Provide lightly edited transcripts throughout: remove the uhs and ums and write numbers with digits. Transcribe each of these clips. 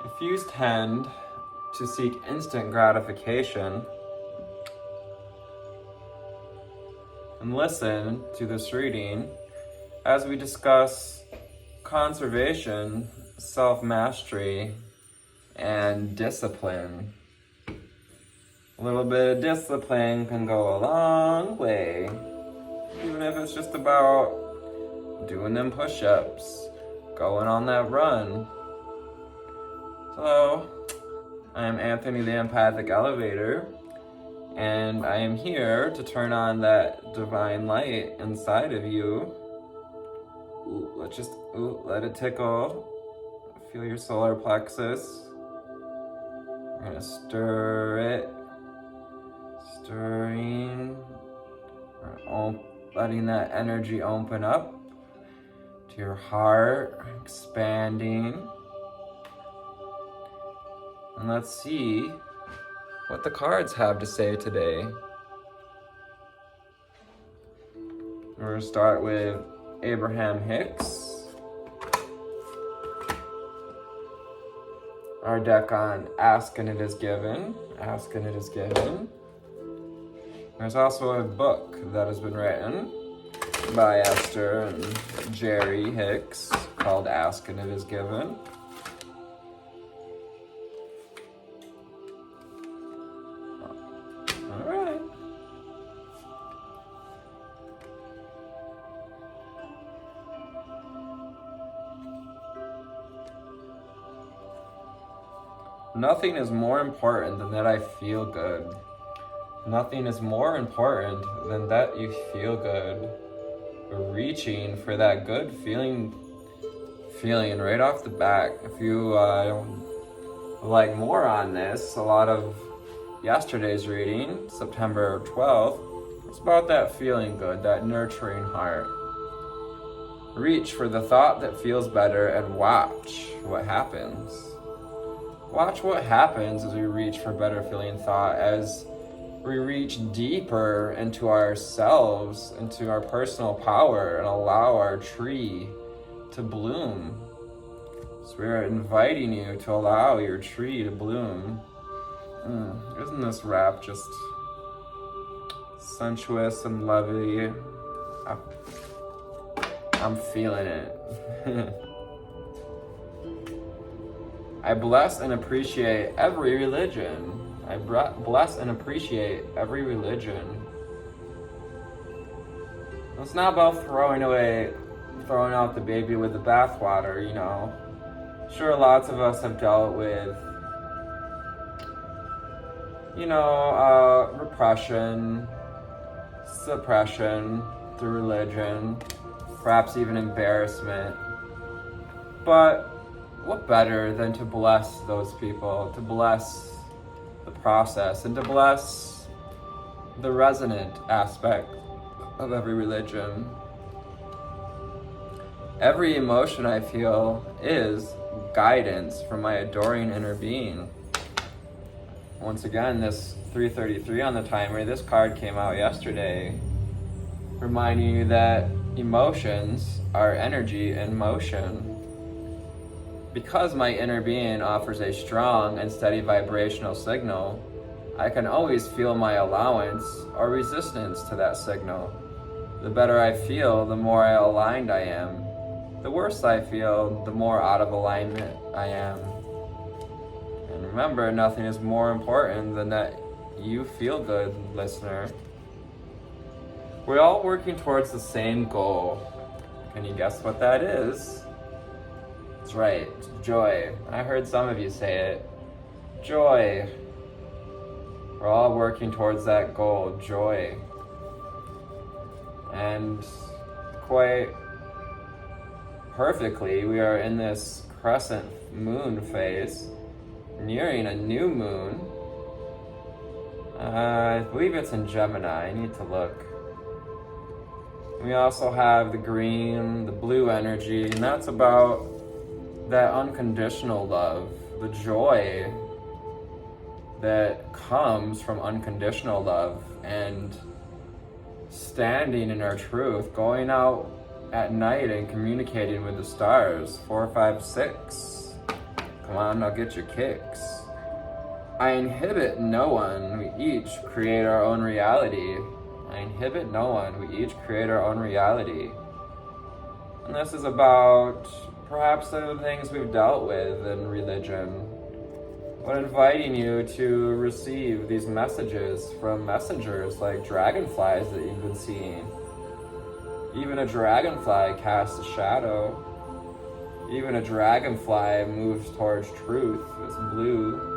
If you tend to seek instant gratification, and listen to this reading as we discuss conservation, self-mastery, and discipline. A little bit of discipline can go a long way, even if it's just about doing them push-ups, going on that run. So, I'm Anthony the Empathic Elevator, and I am here to turn on that divine light inside of you. Let it tickle. Feel your solar plexus. We're gonna stir it. Stirring. Letting that energy open up to your heart, expanding. And let's see what the cards have to say today. We're gonna start with Abraham Hicks. Our deck on Ask and It Is Given. Ask and It Is Given. There's also a book that has been written by Esther and Jerry Hicks called Ask and It Is Given. Alright. Nothing is more important than that I feel good. Nothing is more important than that you feel good. We're reaching for that good feeling right off the bat. If you like more on this, a lot of yesterday's reading, September 12th, it's about that feeling good, that nurturing heart. Reach for the thought that feels better and watch what happens. Watch what happens as we reach for better feeling thought, as we reach deeper into ourselves, into our personal power, and allow our tree to bloom. So we're inviting you to allow your tree to bloom. Isn't this rap just sensuous and lovely? I'm feeling it. I bless and appreciate every religion. I bless and appreciate every religion. It's not about throwing out the baby with the bathwater, you know. Sure, lots of us have dealt with, repression, suppression through religion, perhaps even embarrassment. But what better than to bless those people, to bless the process, and to bless the resonant aspect of every religion. Every emotion I feel is guidance from my adoring inner being. Once again, this 333 on the timer, this card came out yesterday, reminding you that emotions are energy in motion. Because my inner being offers a strong and steady vibrational signal, I can always feel my allowance or resistance to that signal. The better I feel, the more aligned I am. The worse I feel, the more out of alignment I am. And remember, nothing is more important than that you feel good, listener. We're all working towards the same goal. Can you guess what that is? That's right, joy. I heard some of you say it. Joy. We're all working towards that goal, joy. And quite perfectly, we are in this crescent moon phase, nearing a new moon. I believe it's in Gemini. I need to look. We also have the green, the blue energy, and that's about that unconditional love, the joy that comes from unconditional love, and standing in our truth, going out at night and communicating with the stars. 4, 5, 6. Come on, now get your kicks. I inhibit no one, we each create our own reality. I inhibit no one, we each create our own reality. And this is about perhaps some of the things we've dealt with in religion. But inviting you to receive these messages from messengers like dragonflies that you've been seeing. Even a dragonfly casts a shadow. Even a dragonfly moves towards truth. It's blue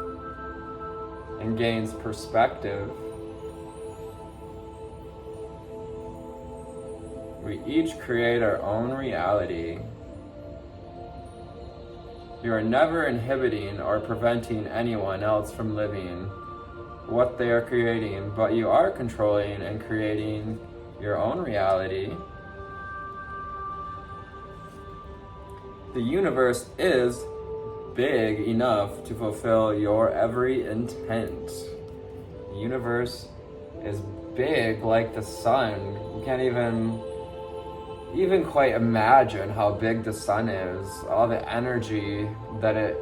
and gains perspective. We each create our own reality. You are never inhibiting or preventing anyone else from living what they are creating, but you are controlling and creating your own reality. The universe is big enough to fulfill your every intent. The universe is big like the sun. You can't even quite imagine how big the sun is, all the energy that it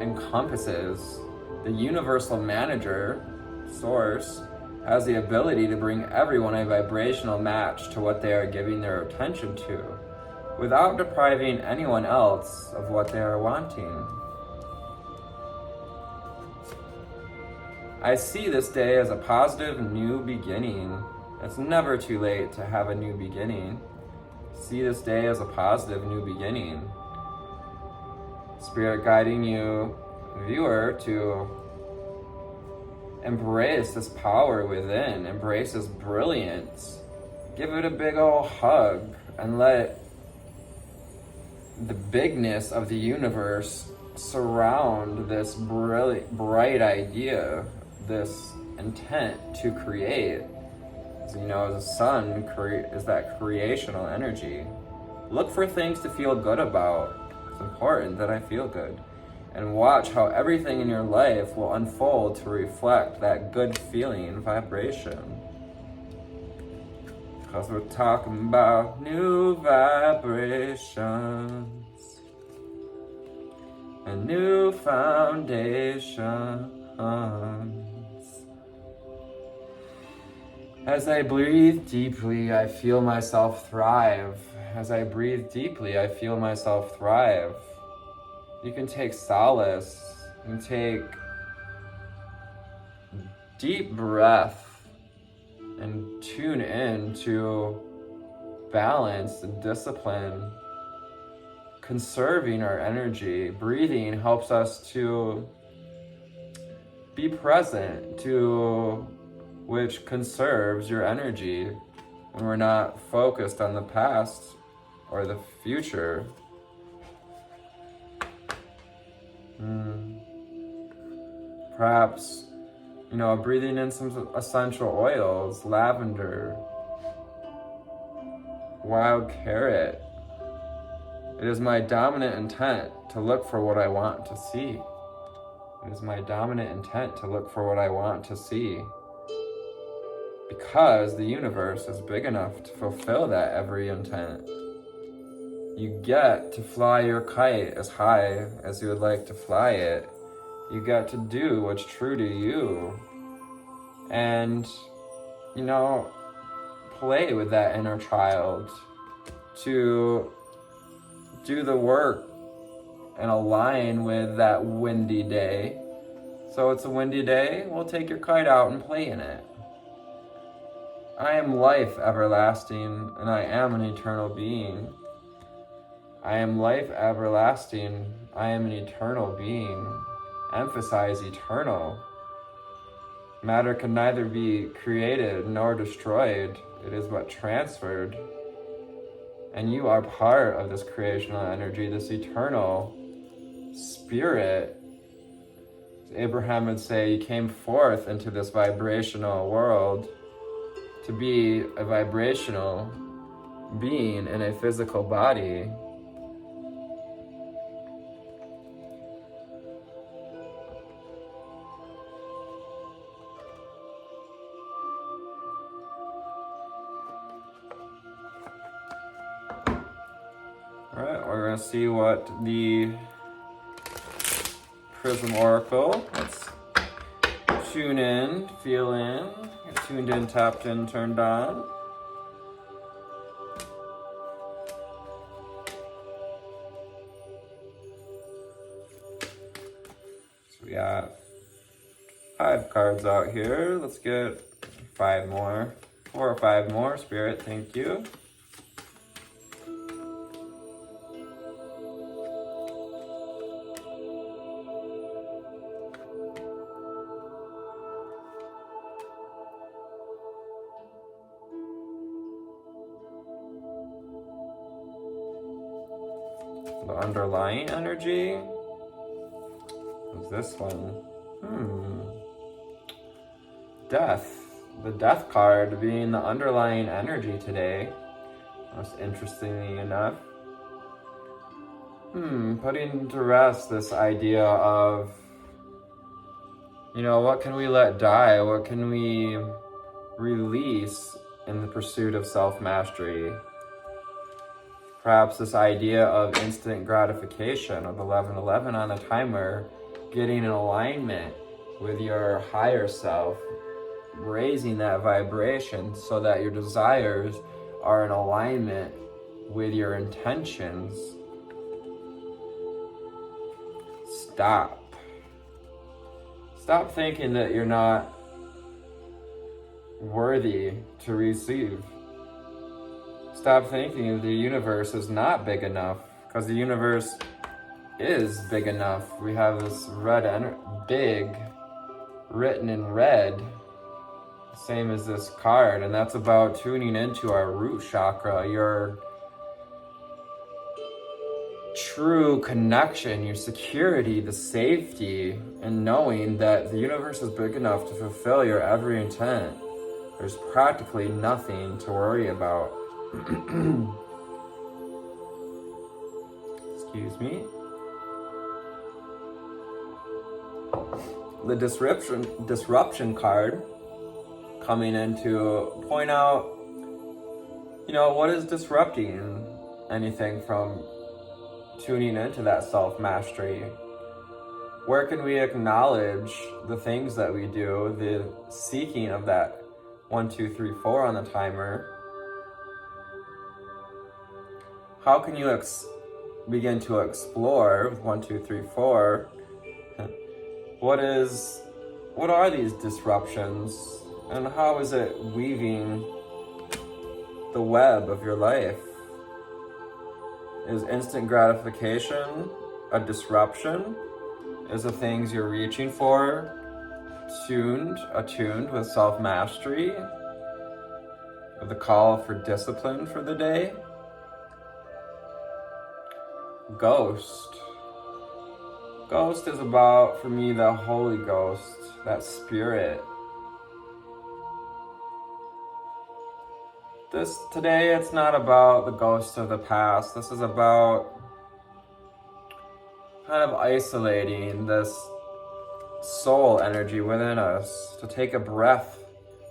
encompasses. The universal manager, source, has the ability to bring everyone a vibrational match to what they are giving their attention to, without depriving anyone else of what they are wanting. I see this day as a positive new beginning. It's never too late to have a new beginning. See this day as a positive new beginning. Spirit guiding you, viewer, to embrace this power within, embrace this brilliance. Give it a big old hug and let the bigness of the universe surround this bright idea, this intent to create. So, the sun is that creational energy. Look for things to feel good about. It's important that I feel good. And watch how everything in your life will unfold to reflect that good feeling vibration. Because we're talking about new vibrations and new foundations. As I breathe deeply, I feel myself thrive. As I breathe deeply, I feel myself thrive. You can take solace and take deep breath and tune in to balance and discipline, conserving our energy. Breathing helps us to be present, which conserves your energy when we're not focused on the past or the future. Perhaps, breathing in some essential oils, lavender, wild carrot. It is my dominant intent to look for what I want to see. It is my dominant intent to look for what I want to see. Because the universe is big enough to fulfill that every intent. You get to fly your kite as high as you would like to fly it. You get to do what's true to you. And, play with that inner child to do the work and align with that windy day. So it's a windy day, well, take your kite out and play in it. I am life everlasting, and I am an eternal being. I am life everlasting. I am an eternal being. Emphasize eternal. Matter can neither be created nor destroyed. It is but transferred. And you are part of this creational energy, this eternal spirit. Abraham would say, you came forth into this vibrational world to be a vibrational being in a physical body. All right, we're gonna see what the Prism Oracle. Let's tune in, feel in, get tuned in, tapped in, turned on. So we got 5 cards out here. Let's get 5 more, 4 or 5 more. Spirit, thank you. The underlying energy is this one. Death. The death card being the underlying energy today. Most interestingly enough. Putting to rest this idea of, what can we let die? What can we release in the pursuit of self-mastery? Perhaps this idea of instant gratification of 1111 on the timer, getting in alignment with your higher self, raising that vibration so that your desires are in alignment with your intentions. Stop thinking that you're not worthy to receive. Stop thinking the universe is not big enough, because the universe is big enough. We have this big written in red, same as this card, and that's about tuning into our root chakra, your true connection, your security, the safety, and knowing that the universe is big enough to fulfill your every intent. There's practically nothing to worry about. Excuse me. The disruption card coming in to point out, what is disrupting anything from tuning into that self-mastery? Where can we acknowledge the things that we do, the seeking of that 1, 2, 3, 4 on the timer? How can you begin to explore with 1, 2, 3, 4? What are these disruptions, and how is it weaving the web of your life? Is instant gratification a disruption? Is the things you're reaching for attuned with self-mastery? With the call for discipline for the day? Ghost. Ghost is about, for me, the Holy Ghost, that spirit. Today, it's not about the ghosts of the past. This is about kind of isolating this soul energy within us, to take a breath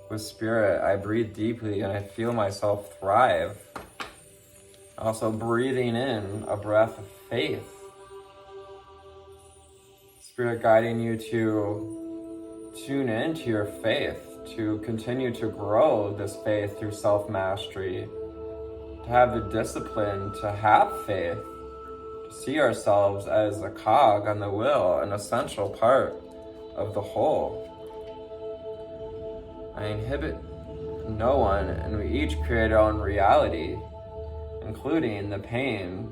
with spirit. I breathe deeply and I feel myself thrive. Also breathing in a breath of faith. Spirit guiding you to tune into your faith, to continue to grow this faith through self-mastery, to have the discipline to have faith, to see ourselves as a cog on the wheel, an essential part of the whole. I inhibit no one, and we each create our own reality, including the pain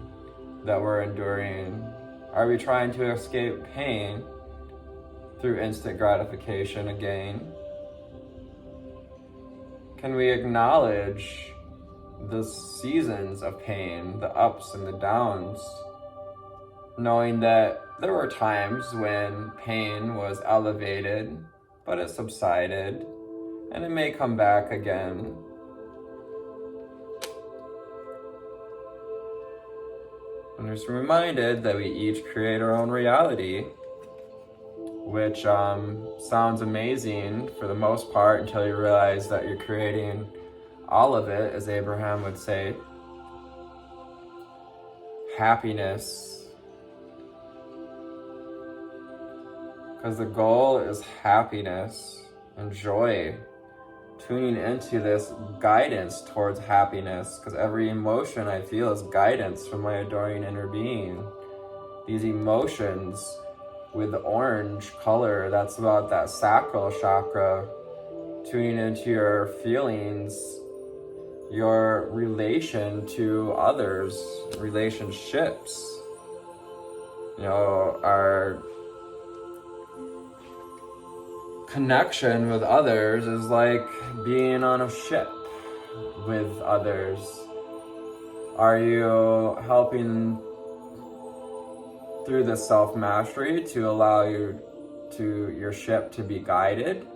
that we're enduring. Are we trying to escape pain through instant gratification again? Can we acknowledge the seasons of pain, the ups and the downs, knowing that there were times when pain was elevated, but it subsided, and it may come back again. And just reminded that we each create our own reality, which sounds amazing for the most part until you realize that you're creating all of it, as Abraham would say. Happiness, Because the goal is happiness and joy. Tuning into this guidance towards happiness, because every emotion I feel is guidance from my adoring inner being. These emotions with the orange color, that's about that sacral chakra, tuning into your feelings, your relation to others, relationships, our connection with others is like being on a ship with others. Are you helping through this self-mastery to allow your ship to be guided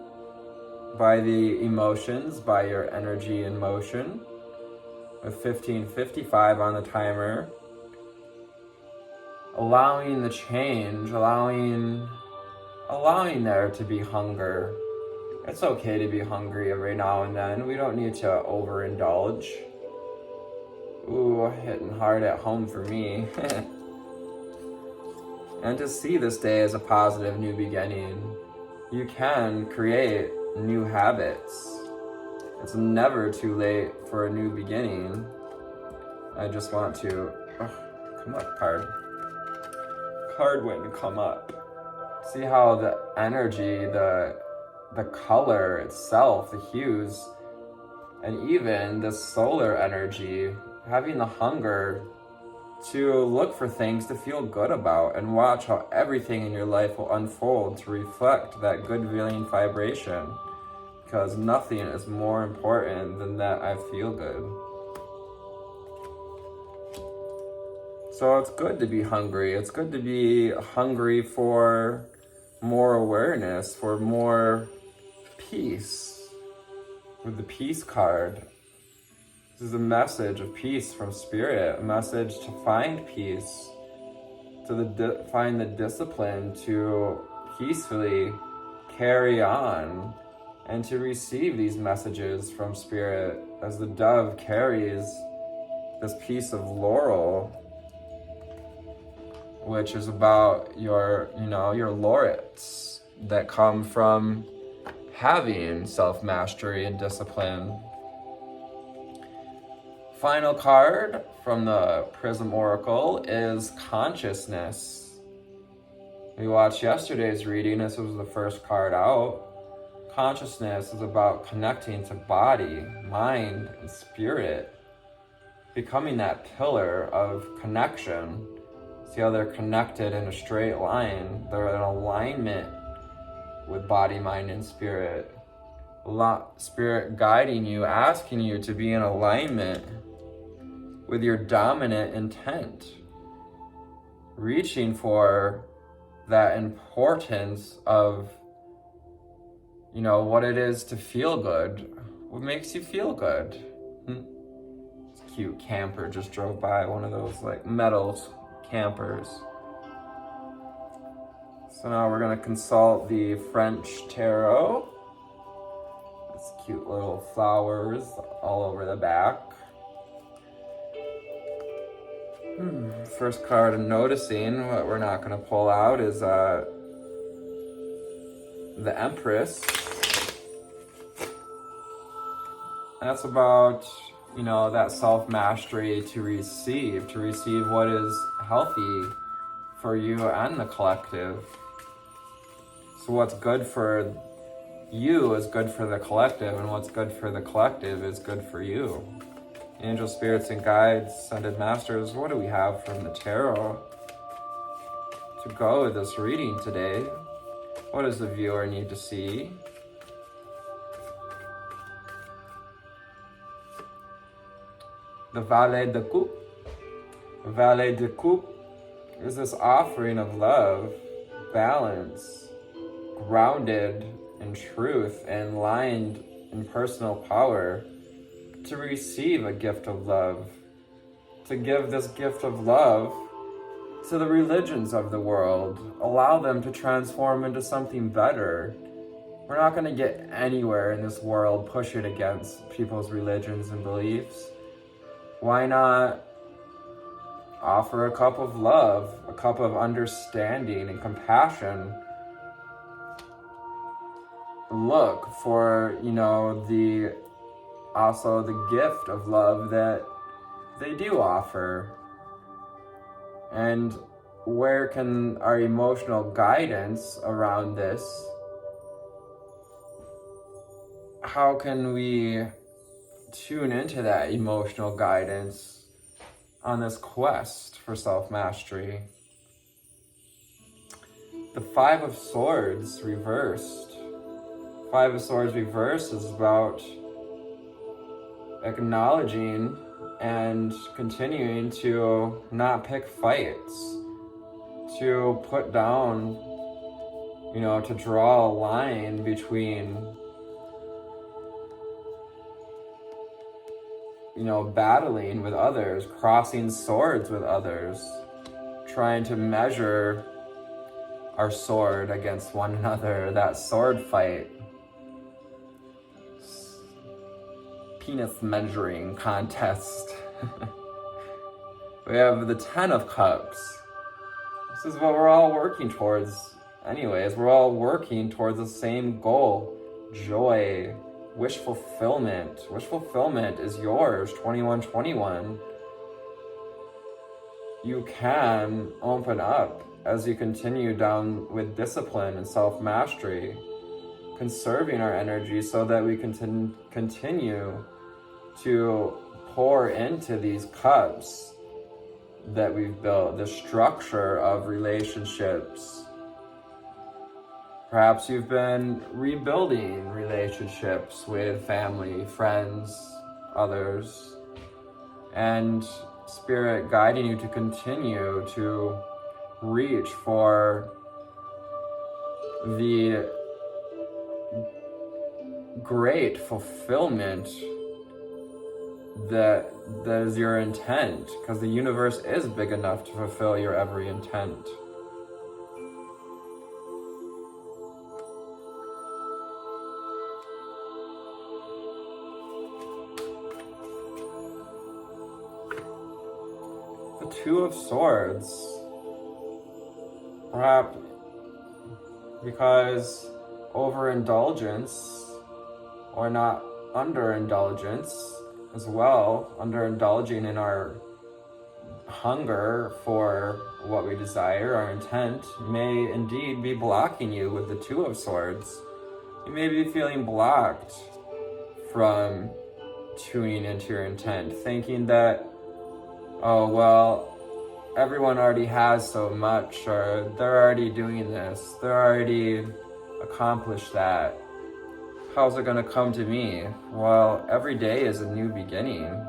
by the emotions, by your energy in motion? With 15:55 on the timer, allowing the change, allowing there to be hunger. It's okay to be hungry every now and then. We don't need to overindulge. Ooh, hitting hard at home for me. And to see this day as a positive new beginning. You can create new habits. It's never too late for a new beginning. I just want to, come up, card. Card wouldn't come up. See how the energy, the color itself, the hues, and even the solar energy, having the hunger to look for things to feel good about and watch how everything in your life will unfold to reflect that good feeling vibration. Because nothing is more important than that I feel good. So it's good to be hungry. It's good to be hungry for more awareness, for more peace. With the peace card, this is a message of peace from Spirit, a message to find peace, to find the discipline to peacefully carry on and to receive these messages from Spirit as the dove carries this piece of laurel, which is about your laurets that come from having self-mastery and discipline. Final card from the Prism Oracle is consciousness. We watched yesterday's reading. This was the first card out. Consciousness is about connecting to body, mind, and spirit. Becoming that pillar of connection. See how they're connected in a straight line. They're in alignment with body, mind, and spirit. Spirit guiding you, asking you to be in alignment with your dominant intent. Reaching for that importance of, what it is to feel good. What makes you feel good? This cute camper just drove by, one of those metal campers. So now we're going to consult the French tarot. It's cute little flowers all over the back. First card I'm noticing, what we're not going to pull out, is the Empress. That's about, that self-mastery to receive what is healthy for you and the collective. So what's good for you is good for the collective, and what's good for the collective is good for you. Angel spirits and guides, ascended masters, what do we have from the tarot to go with this reading today? What does the viewer need to see? The Valet de Coupe. The Valet de Coupe is this offering of love, balance, grounded in truth and lined in personal power, to receive a gift of love, to give this gift of love to the religions of the world, allow them to transform into something better. We're not going to get anywhere in this world pushing against people's religions and beliefs. Why not offer a cup of love, a cup of understanding and compassion look for, also the gift of love that they do offer. And where can our emotional guidance around this, how can we tune into that emotional guidance on this quest for self-mastery? The Five of Swords reversed. Five of Swords reversed is about acknowledging and continuing to not pick fights, to put down, to draw a line between, battling with others, crossing swords with others, trying to measure our sword against one another, that sword fight. Penis measuring contest. We have the Ten of Cups. This is what we're all working towards anyways. We're all working towards the same goal. Joy, wish fulfillment. Wish fulfillment is yours, 2121. You can open up as you continue down with discipline and self-mastery, conserving our energy so that we can continue to pour into these cups that we've built, the structure of relationships. Perhaps you've been rebuilding relationships with family, friends, others, and Spirit guiding you to continue to reach for the great fulfillment that is your intent, because the universe is big enough to fulfill your every intent. The Two of Swords. Perhaps because overindulgence, or not underindulgence as well, underindulging in our hunger for what we desire, our intent, may indeed be blocking you with the Two of Swords. You may be feeling blocked from tuning into your intent, thinking that, oh, well, everyone already has so much, or they're already doing this, they're already accomplished that. How's it gonna come to me? Well, every day is a new beginning.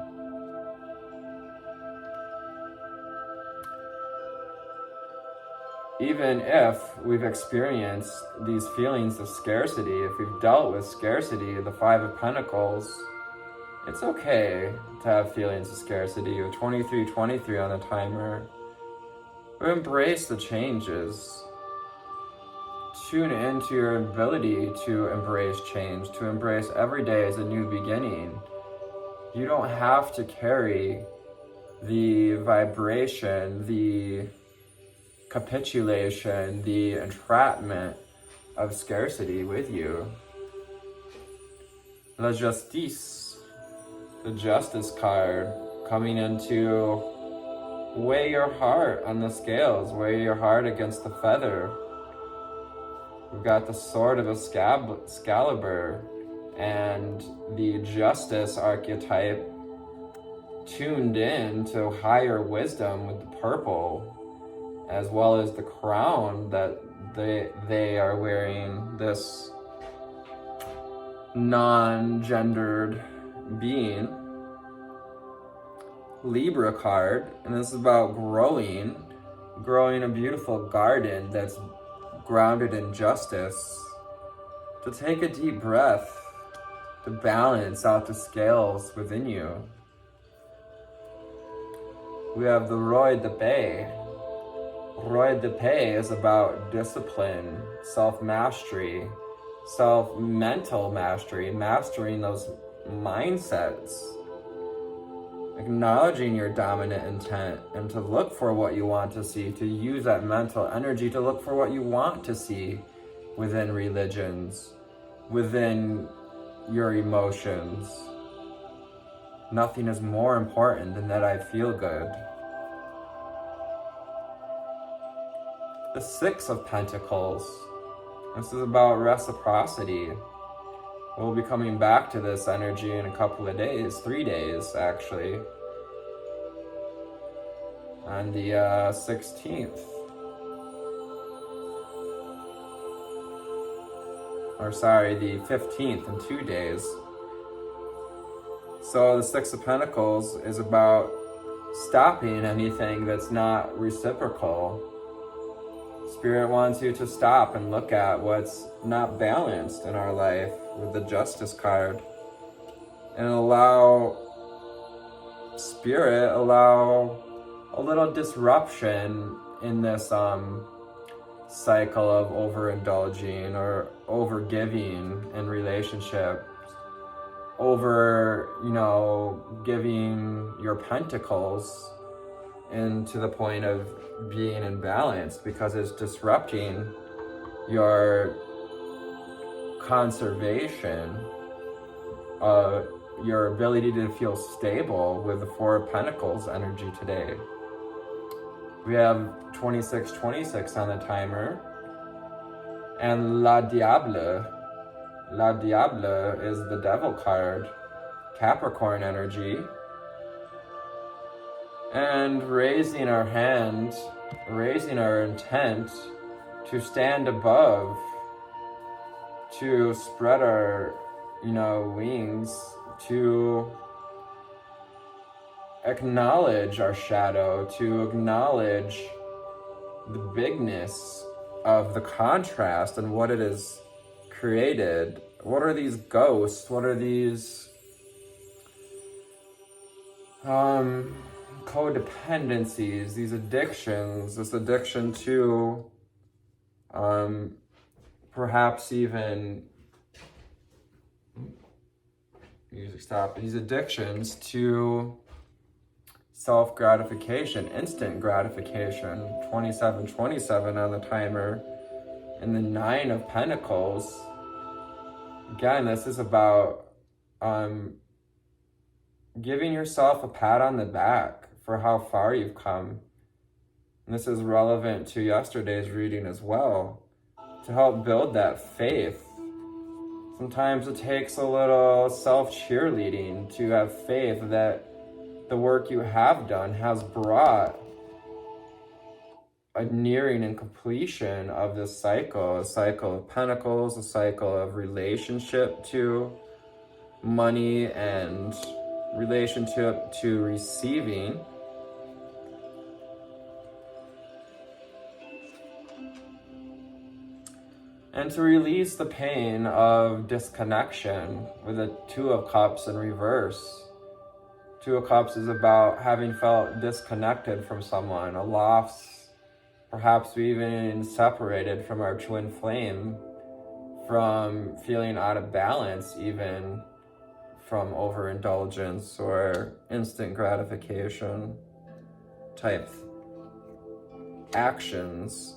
Even if we've experienced these feelings of scarcity, if we've dealt with scarcity, the Five of Pentacles, it's okay to have feelings of scarcity. With 2323 on the timer, we embrace the changes. Tune into your ability to embrace change, to embrace every day as a new beginning. You don't have to carry the vibration, the capitulation, the entrapment of scarcity with you. La Justice, the Justice card, coming into weigh your heart on the scales, weigh your heart against the feather. We've got the Sword of Excalibur and the Justice archetype tuned in to higher wisdom with the purple, as well as the crown that they are wearing, this non-gendered being. Libra card, and this is about growing a beautiful garden that's grounded in justice. To take a deep breath, to balance out the scales within you. We have the Roi de Paix. Roi de Paix is about discipline, self-mastery, mental mastery, mastering those mindsets, acknowledging your dominant intent, and to look for what you want to see, to use that mental energy to look for what you want to see within religions, within your emotions. Nothing is more important than that I feel good. The Six of Pentacles. This is about reciprocity. We'll be coming back to this energy in a couple of days, 3 days actually, on the 16th. Or sorry, the 15th in 2 days. So the Six of Pentacles is about stopping anything that's not reciprocal. Spirit wants you to stop and look at what's not balanced in our life with the Justice card, and allow Spirit, allow a little disruption in this cycle of overindulging or overgiving in relationships, giving your pentacles, and to the point of being imbalanced, because it's disrupting your conservation, your ability to feel stable with the Four of Pentacles energy today. We have 2626 on the timer, and La Diable. La Diable is the Devil card, Capricorn energy. And raising our hand, raising our intent to stand above, to spread our, wings, to acknowledge our shadow, to acknowledge the bigness of the contrast and what it has created. What are these ghosts? What are these codependencies, these addictions, this addiction to perhaps even music stop, these addictions to self-gratification, instant gratification. 2727 on the timer, and the Nine of Pentacles. Again, this is about giving yourself a pat on the back for how far you've come. And this is relevant to yesterday's reading as well, to help build that faith. Sometimes it takes a little self-cheerleading to have faith that the work you have done has brought a nearing and completion of this cycle, a cycle of pentacles, a cycle of relationship to money and relationship to receiving. And to release the pain of disconnection with the Two of Cups in reverse. Two of Cups is about having felt disconnected from someone, a loss, perhaps we even separated from our twin flame, from feeling out of balance, even from overindulgence or instant gratification type actions.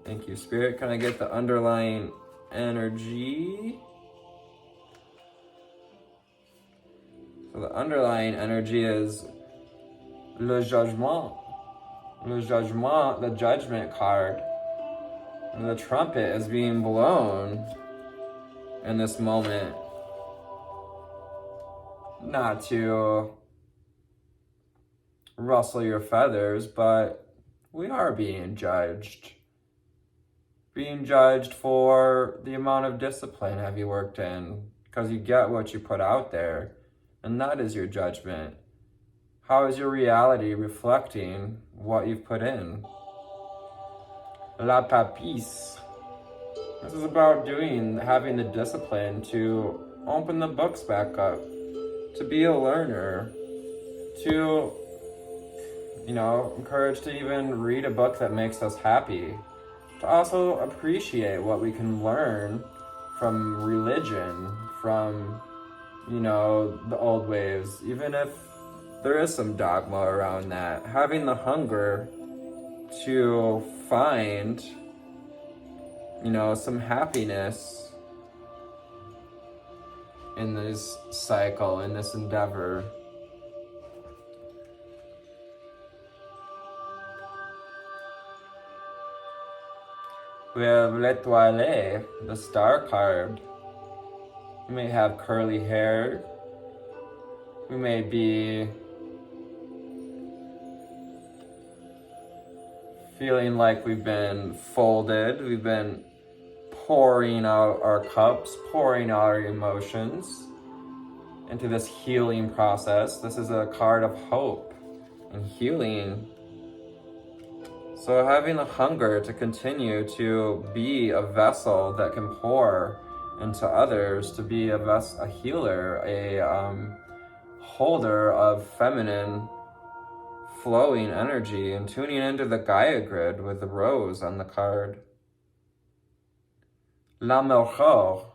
Thank you, Spirit. Can I get the underlying energy? So the underlying energy is Le Jugement. Le Jugement, the Judgment card. And the trumpet is being blown in this moment. Not to rustle your feathers, but we are being judged. Being judged for the amount of discipline have you worked in, because you get what you put out there, and that is your judgment. How is your reality reflecting what you've put in? La Papisse. This is about having the discipline to open the books back up, to be a learner, to, encourage to even read a book that makes us happy. To also appreciate what we can learn from religion, from, the old ways, even if there is some dogma around that. Having the hunger to find some happiness in this cycle, in this endeavor. We have L'Étoile, the star card. We may have curly hair. We may be feeling like we've been folded. We've been pouring out our cups, pouring out our emotions into this healing process. This is a card of hope and healing. So having a hunger to continue to be a vessel that can pour into others, to be a healer, a holder of feminine flowing energy, and tuning into the Gaia grid with the rose on the card. L'Amoureux.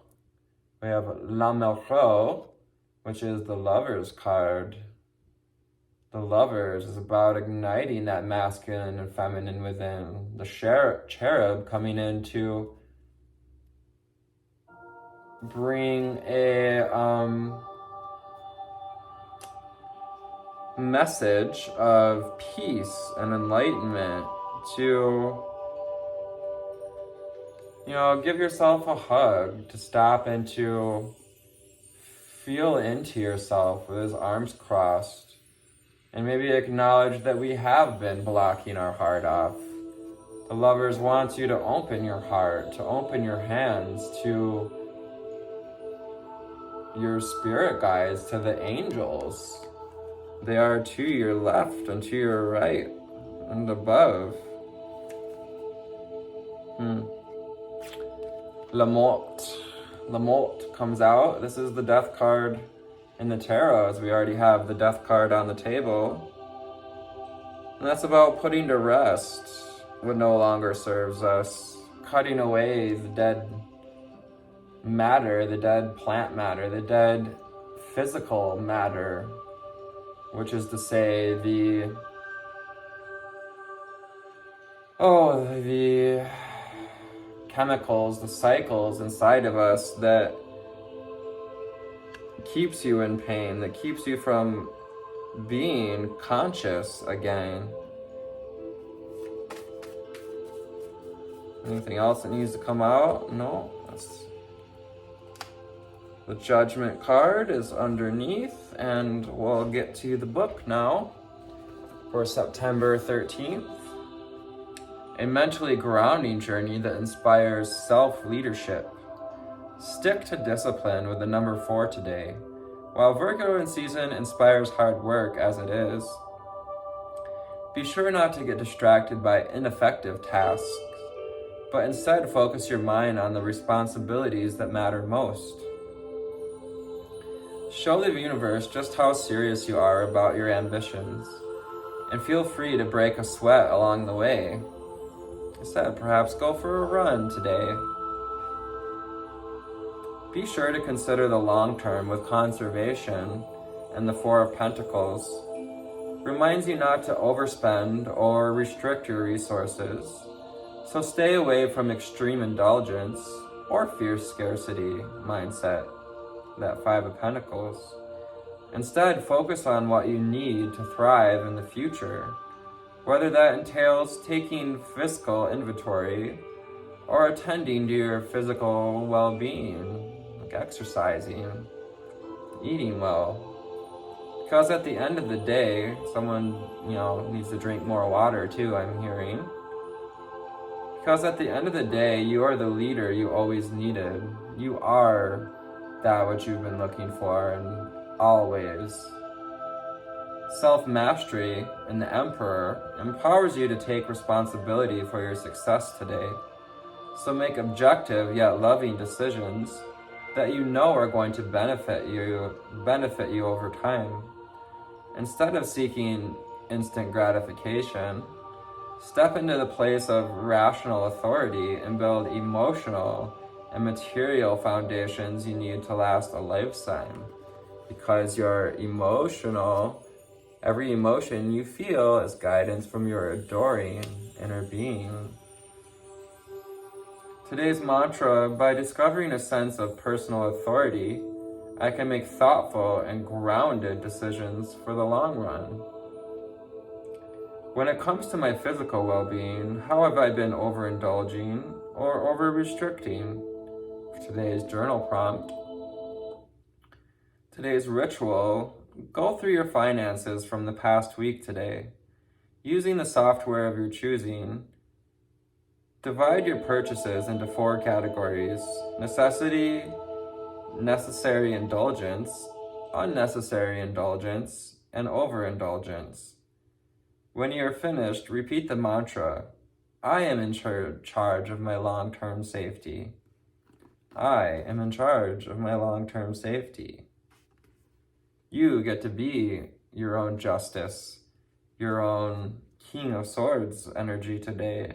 We have L'Amoureux, which is the Lovers card. The Lovers is about igniting that masculine and feminine within. The cherub coming in to bring a message of peace and enlightenment, to give yourself a hug, to stop and to feel into yourself with his arms crossed, and maybe acknowledge that we have been blocking our heart off. The Lovers wants you to open your heart, to open your hands to your spirit guides, to the angels. They are to your left and to your right and above. La Mort. La Mort comes out. This is the death card in the tarot, as we already have the death card on the table. And that's about putting to rest what no longer serves us, cutting away the dead matter, the dead plant matter, the dead physical matter, which is to say the chemicals, the cycles inside of us that keeps you in pain, that keeps you from being conscious again. Anything else that needs to come out? No. The Judgment card is underneath, and we'll get to the book now for September 13th. A mentally grounding journey that inspires self-leadership. Stick to discipline with the number 4 today. While Virgo in season inspires hard work as it is, be sure not to get distracted by ineffective tasks, but instead focus your mind on the responsibilities that matter most. Show the universe just how serious you are about your ambitions, and feel free to break a sweat along the way. Instead, perhaps go for a run today. Be sure to consider the long term with conservation, and the 4 of Pentacles reminds you not to overspend or restrict your resources, so stay away from extreme indulgence or fierce scarcity mindset, that 5 of Pentacles. Instead, focus on what you need to thrive in the future, whether that entails taking fiscal inventory or attending to your physical well-being, like exercising, eating well. Because at the end of the day, someone, needs to drink more water too, I'm hearing. Because at the end of the day, you are the leader you always needed. You are that which you've been looking for, and always. Self-mastery in the Emperor empowers you to take responsibility for your success today. So make objective yet loving decisions that you know are going to benefit you over time. Instead of seeking instant gratification, step into the place of rational authority and build emotional and material foundations you need to last a lifetime. Because your every emotion you feel is guidance from your adoring inner being. Today's mantra: by discovering a sense of personal authority, I can make thoughtful and grounded decisions for the long run. When it comes to my physical well-being, how have I been overindulging or over-restricting? Today's journal prompt. Today's ritual: go through your finances from the past week today. Using the software of your choosing, divide your purchases into 4 categories: necessity, necessary indulgence, unnecessary indulgence, and overindulgence. When you are finished, repeat the mantra: I am in charge of my long-term safety. I am in charge of my long-term safety. You get to be your own justice, your own King of Swords energy today.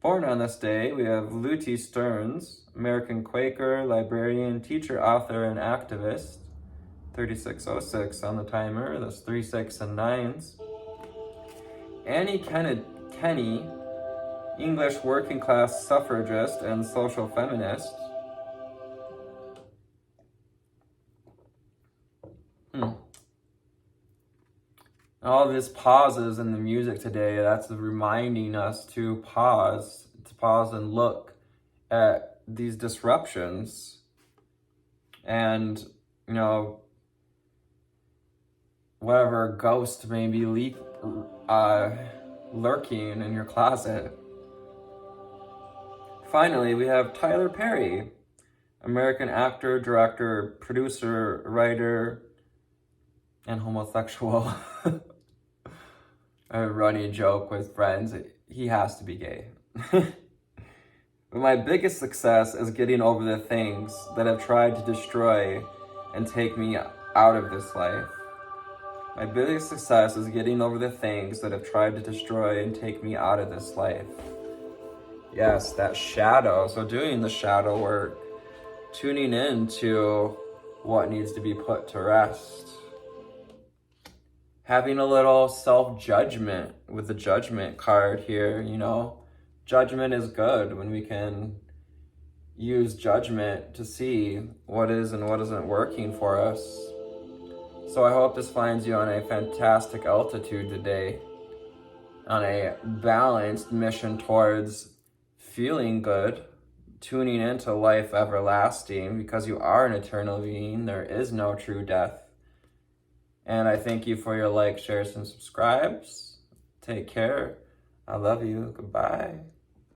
Born on this day, we have Lutie Stearns, American Quaker, librarian, teacher, author, and activist. 3606 on the timer, that's 3, 6, and 9s. Annie Kenney, English working class suffragist and social feminist. All this pauses in the music today, that's reminding us to pause and look at these disruptions and, whatever ghost may be lurking in your closet. Finally, we have Tyler Perry, American actor, director, producer, writer, and homosexual. A running joke with friends, he has to be gay. But my biggest success is getting over the things that have tried to destroy and take me out of this life. My biggest success is getting over the things that have tried to destroy and take me out of this life. Yes, that shadow. So doing the shadow work, tuning in to what needs to be put to rest. Having a little self-judgment with the judgment card here, Judgment is good when we can use judgment to see what is and what isn't working for us. So I hope this finds you on a fantastic altitude today, on a balanced mission towards feeling good, tuning into life everlasting, because you are an eternal being. There is no true death. And I thank you for your likes, shares, and subscribes. Take care. I love you. Goodbye.